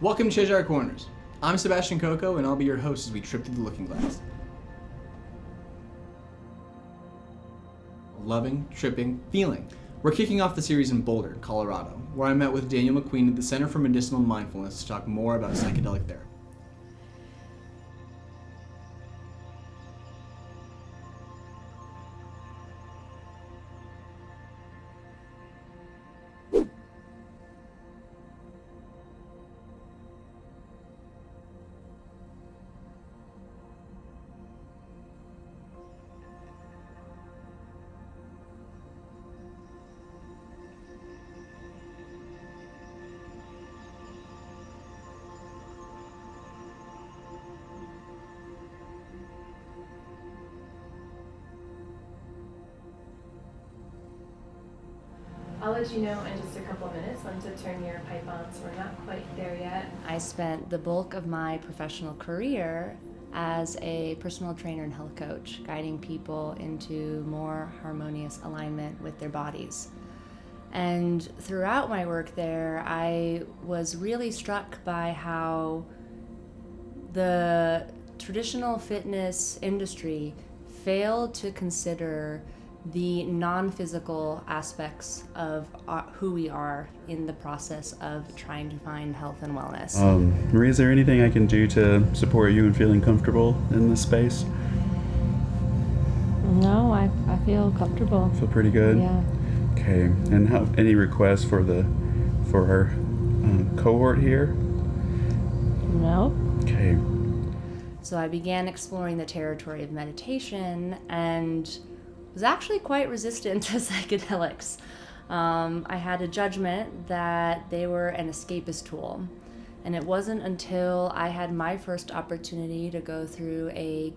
Welcome to Cheshire Corners. I'm Sebastian Coco, and I'll be your host as we trip through the looking glass. Loving, tripping, feeling. We're kicking off the series in Boulder, Colorado, where I met with Daniel McQueen at the Center for Medicinal Mindfulness to talk more about psychedelic therapy. I'll let you know in just a couple of minutes when to turn your pipe on, so we're not quite there yet. I spent the bulk of my professional career as a personal trainer and health coach, guiding people into more harmonious alignment with their bodies. And throughout my work there, I was really struck by how the traditional fitness industry failed to consider the non-physical aspects of who we are in the process of trying to find health and wellness. Marie, is there anything I can do to support you in feeling comfortable in this space? No, I feel comfortable. Feel pretty good? Yeah. Okay, and any requests for our cohort here? No. Okay. So I began exploring the territory of meditation and was actually quite resistant to psychedelics. I had a judgment that they were an escapist tool. And it wasn't until I had my first opportunity to go through a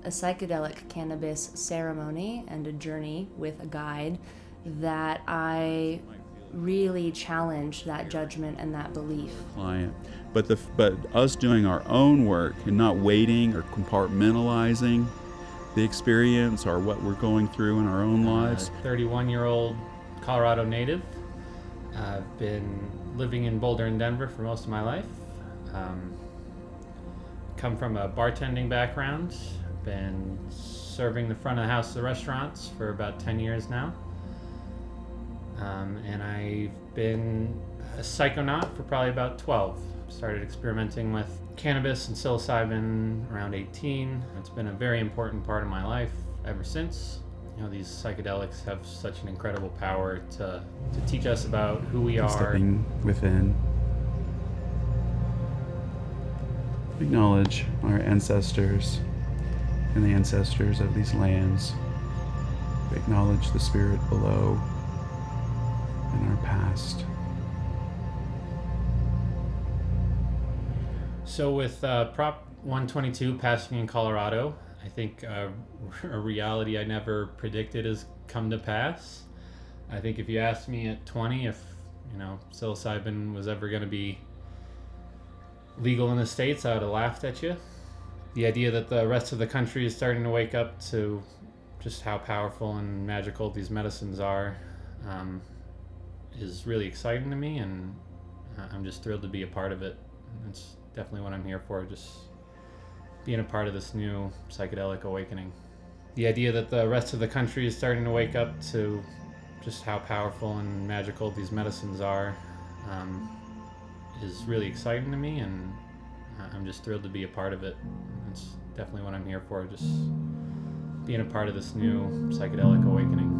psychedelic cannabis ceremony and a journey with a guide that I really challenged that judgment and that belief. Client. But us doing our own work and not waiting or compartmentalizing the experience or what we're going through in our own lives. 31-year-old Colorado native. I've been living in Boulder and Denver for most of my life. Come from a bartending background. Been serving the front of the house of the restaurants for about 10 years now. And I've been a psychonaut for probably about 12. Started experimenting with cannabis and psilocybin around 18. It's been a very important part of my life ever since. You know, these psychedelics have such an incredible power to teach us about who we are. Stepping within. Acknowledge our ancestors and the ancestors of these lands. Acknowledge the spirit below and our past. So with Prop 122 passing in Colorado, I think a reality I never predicted has come to pass. I think if you asked me at 20 if, psilocybin was ever going to be legal in the States, I would have laughed at you. The idea that the rest of the country is starting to wake up to just how powerful and magical these medicines are is really exciting to me, and I'm just thrilled to be a part of it. It's definitely what I'm here for, just being a part of this new psychedelic awakening. The idea that the rest of the country is starting to wake up to just how powerful and magical these medicines are is really exciting to me, and I'm just thrilled to be a part of it. It's definitely what I'm here for, just being a part of this new psychedelic awakening.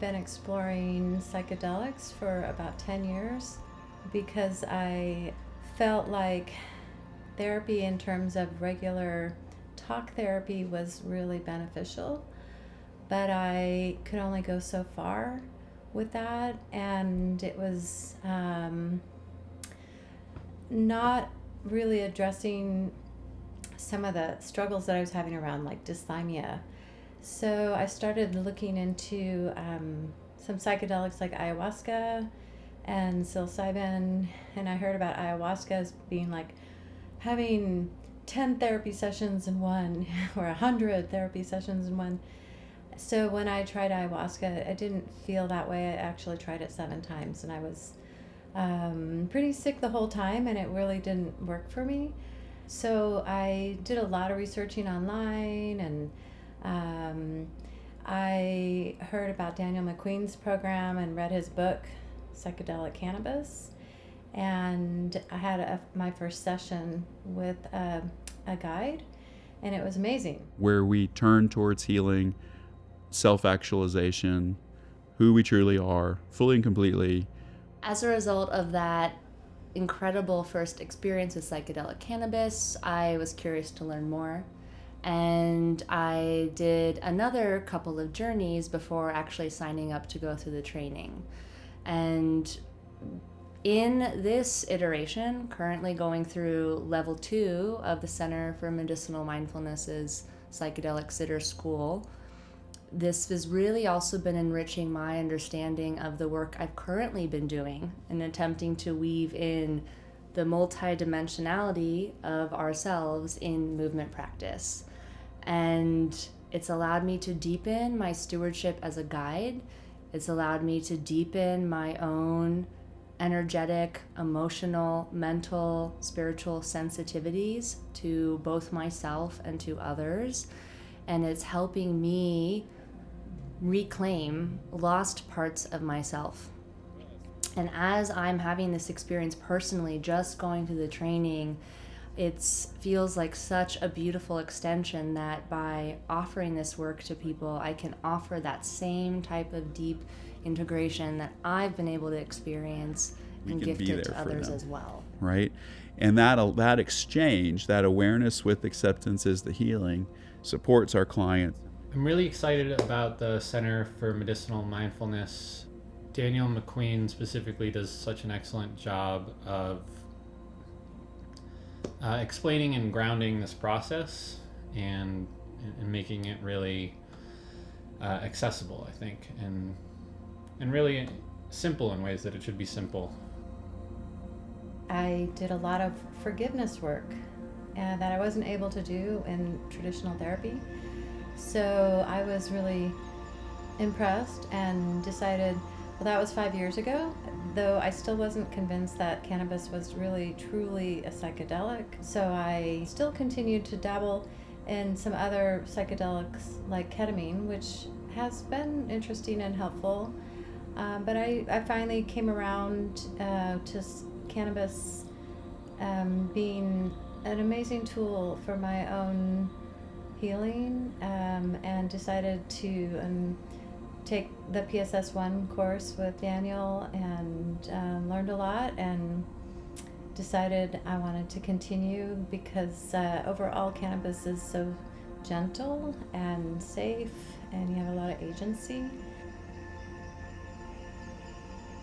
Been exploring psychedelics for about 10 years because I felt like therapy in terms of regular talk therapy was really beneficial, but I could only go so far with that, and it was not really addressing some of the struggles that I was having around like dysthymia. So I started looking into some psychedelics like ayahuasca and psilocybin, and I heard about ayahuasca as being like having 10 therapy sessions in one or 100 therapy sessions in one. So when I tried ayahuasca, I didn't feel that way. I actually tried it 7 times, and I was pretty sick the whole time, and it really didn't work for me. So I did a lot of researching online, and I heard about Daniel McQueen's program and read his book, Psychedelic Cannabis. And I had my first session with a guide, and it was amazing. Where we turn towards healing, self-actualization, who we truly are, fully and completely. As a result of that incredible first experience with psychedelic cannabis, I was curious to learn more. And I did another couple of journeys before actually signing up to go through the training. And in this iteration, currently going through level 2 of the Center for Medicinal Mindfulness's Psychedelic Sitter School, this has really also been enriching my understanding of the work I've currently been doing in attempting to weave in the multidimensionality of ourselves in movement practice. And it's allowed me to deepen my stewardship as a guide. It's allowed me to deepen my own energetic, emotional, mental, spiritual sensitivities to both myself and to others. And it's helping me reclaim lost parts of myself. And as I'm having this experience personally, just going through the training, it feels like such a beautiful extension that by offering this work to people, I can offer that same type of deep integration that I've been able to experience and gift it to others as well. Right? And that exchange, that awareness with acceptance is the healing, supports our clients. I'm really excited about the Center for Medicinal Mindfulness. Daniel McQueen specifically does such an excellent job of explaining and grounding this process and making it really accessible, I think, and really simple in ways that it should be simple. I did a lot of forgiveness work that I wasn't able to do in traditional therapy. So I was really impressed and decided, well, that was 5 years ago, though I still wasn't convinced that cannabis was really truly a psychedelic. So I still continued to dabble in some other psychedelics like ketamine, which has been interesting and helpful. But I finally came around to cannabis being an amazing tool for my own healing, and decided to take the PSS1 course with Daniel, and learned a lot, and decided I wanted to continue because overall cannabis is so gentle and safe, and you have a lot of agency.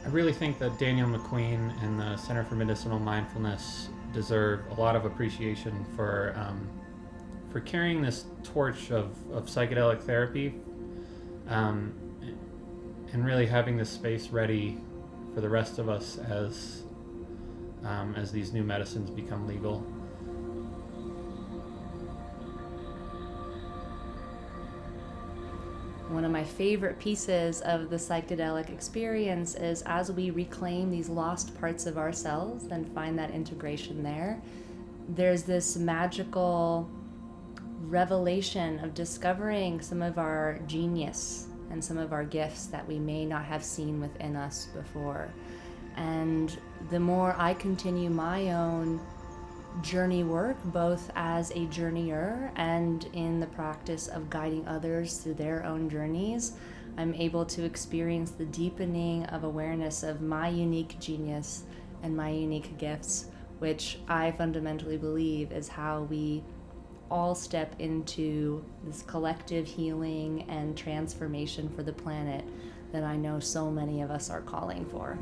I really think that Daniel McQueen and the Center for Medicinal Mindfulness deserve a lot of appreciation for carrying this torch of psychedelic therapy, and really having this space ready for the rest of us as these new medicines become legal. One of my favorite pieces of the psychedelic experience is as we reclaim these lost parts of ourselves and find that integration there, there's this magical revelation of discovering some of our genius and some of our gifts that we may not have seen within us before. And the more I continue my own journey work, both as a journeyer and in the practice of guiding others through their own journeys, I'm able to experience the deepening of awareness of my unique genius and my unique gifts, which I fundamentally believe is how we all step into this collective healing and transformation for the planet that I know so many of us are calling for.